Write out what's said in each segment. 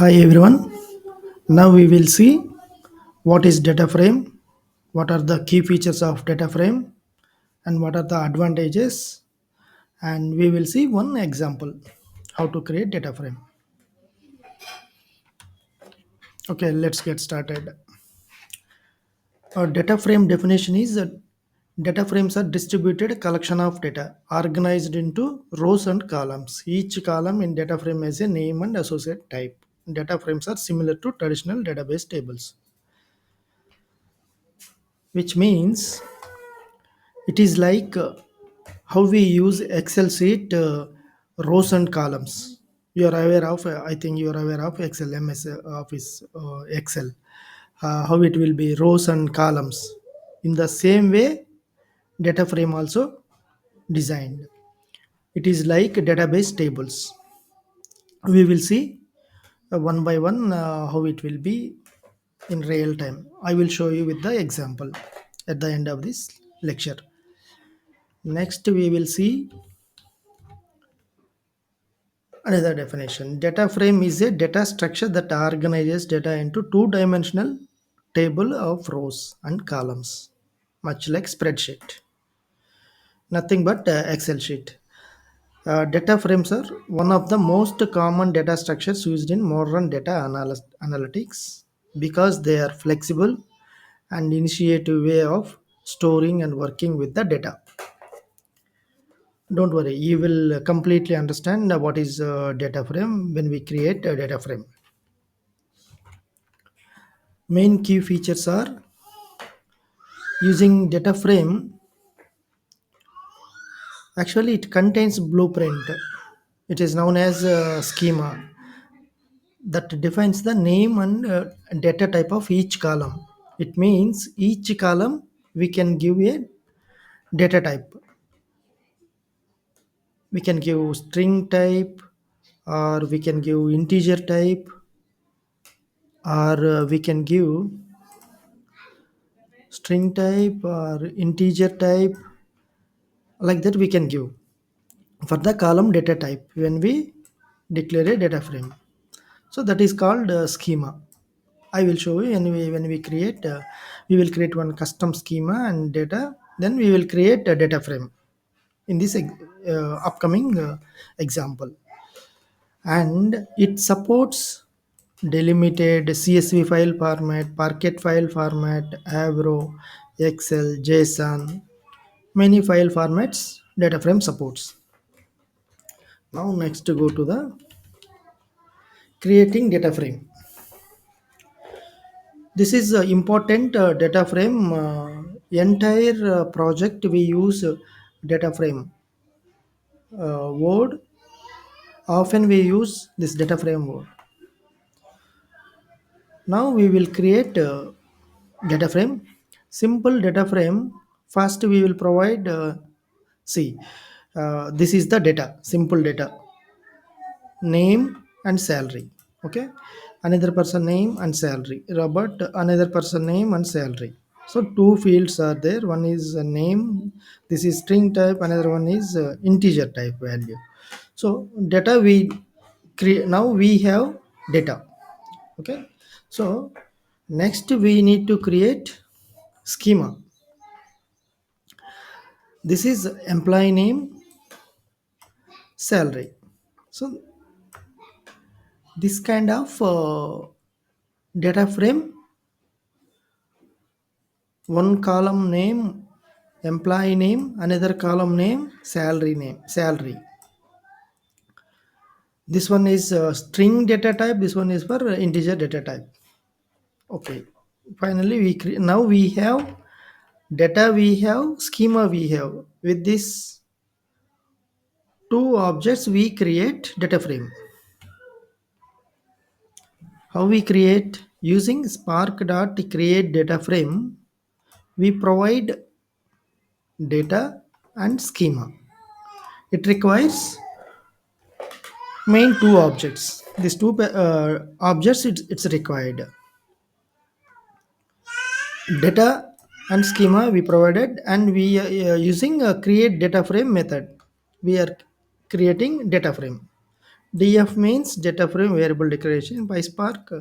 Hi everyone. Now we will see what is data frame, what are the key features of data frame, and what are the advantages, and we will see one example how to create data frame. Okay, let's get started. Our data frame definition is that data frames are distributed collection of data organized into rows and columns. Each column in data frame has a name and associate type. Data frames are similar to traditional database tables, which means it is like how we use Excel sheet rows and columns. You are aware of, I think you are aware of Excel, MS Office, Excel, how it will be rows and columns. In the same way, data frame also designed. It is like database tables. We will see one by one how it will be in real time. I will show you with the example at the end of this lecture. Next, we will see another definition. Data frame is a data structure that organizes data into two-dimensional table of rows and columns, much like spreadsheet. Nothing but Excel sheet. Data frames are one of the most common data structures used in modern data analytics because they are flexible and initiative way of storing and working with the data. Don't worry, you will completely understand what is data frame when we create a data frame. Main key features are using data frame. Actually, it contains blueprint. It is known as schema that defines the name and data type of each column. It means each column we can give a data type. We can give string type, or we can give integer type, or we can give string type or integer type, like that we can give for the column data type when we declare a data frame. So that is called schema. I will show you anyway when we create. We will create one custom schema and data. Then we will create a data frame in this upcoming example, and it supports delimited CSV file format, Parquet file format, Avro, Excel, JSON, many file formats data frame supports. Now next to go to the creating data frame. This is important data frame. Entire project we use data frame. Word, often we use this data frame word. Now we will create data frame. Simple data frame. First we will provide. See, this is the data. Simple data. Name and salary. Okay, another person name and salary. Robert, another person name and salary. So two fields are there. One is a name, this is string type. Another one is integer type value. So data we create. Now we have data. Okay, so next we need to create schema. This is employee name, salary. So this kind of data frame, one column name, employee name, another column name, salary. This one is string data type, this one is for integer data type. Okay, finally now we have data, we have schema, we have. With this two objects we create data frame. How we create? Using spark dot create data frame, we provide data and schema. It requires main two objects. These two objects, it's required. Data and schema we provided, and we using a create data frame method, we are creating data frame. Df means data frame variable declaration. By Spark,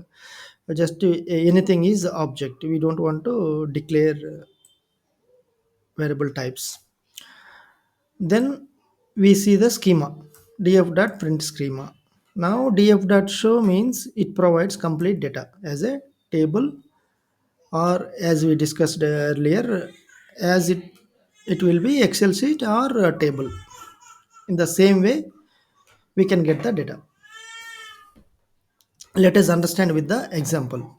just anything is object. We don't want to declare variable types. Then we see the schema, df.print schema. Now df.show means it provides complete data as a table, or as we discussed earlier, as it will be Excel sheet or a table. In the same way, we can get the data. Let us understand with the example.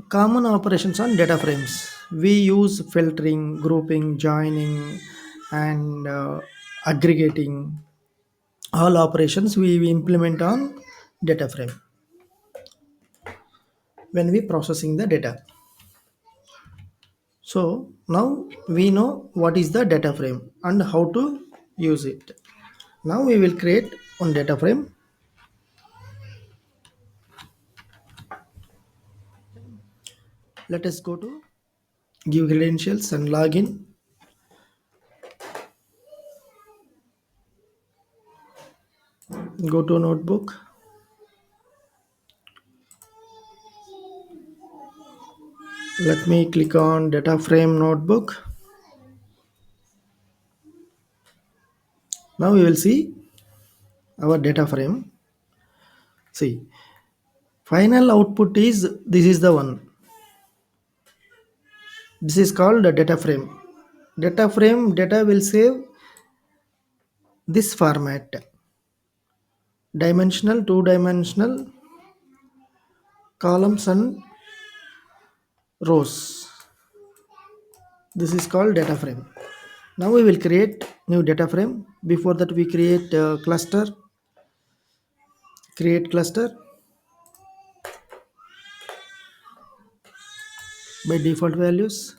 Common operations on data frames. We use filtering, grouping, joining, and aggregating. All operations we implement on data frame when we processing the data. So now we know what is the data frame and how to use it. Now we will create one data frame. Let us go to give credentials and login. Go to notebook. Let me click on data frame notebook. Now we will see our data frame. See, final output is this is the one. This is called a data frame. Data frame data will save this format: dimensional, two dimensional, columns and rows. This is called data frame. Now we will create new data frame. Before that we create a cluster. Create cluster. By default values.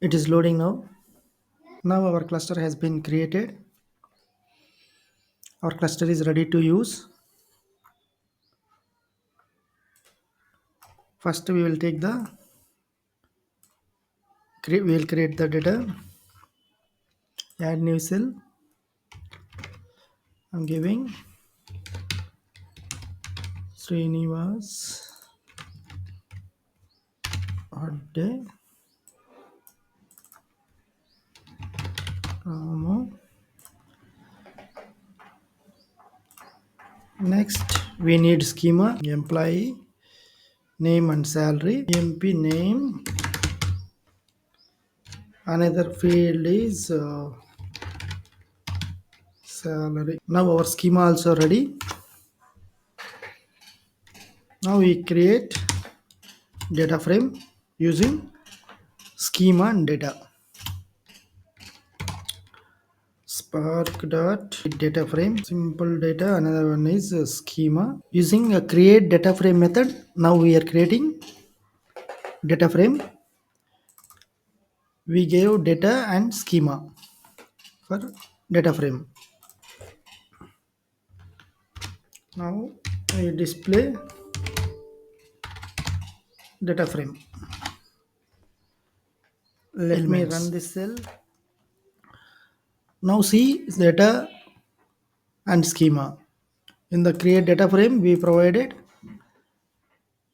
It is loading now. Now our cluster has been created. Our cluster is ready to use. First we will take the we will create the data. Add new cell. I'm giving Srinivas Adde Ramu. Next we need schema, employee name and salary, MP name. Another field is salary. Now our schema also ready. Now we create data frame using schema and data. Spark dot data frame, simple data. Another one is schema. Using a create data frame method, now we are creating data frame. We gave data and schema for data frame. Now I display data frame. Let me run this cell. Now see data and schema. In the create data frame, we provided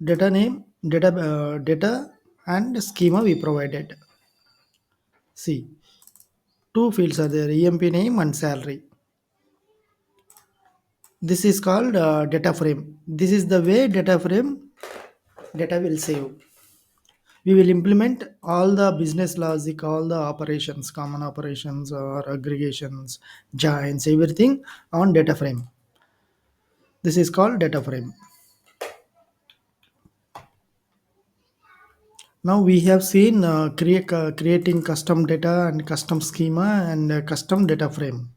data name, data and schema we provided. See, two fields are there: EMP name and salary. This is called data frame. This is the way data frame data will save. We will implement all the business logic, all the operations, common operations or aggregations, joins, everything on data frame. This is called data frame. Now we have seen creating custom data and custom schema and custom data frame.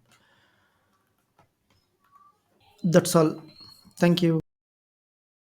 That's all. Thank you.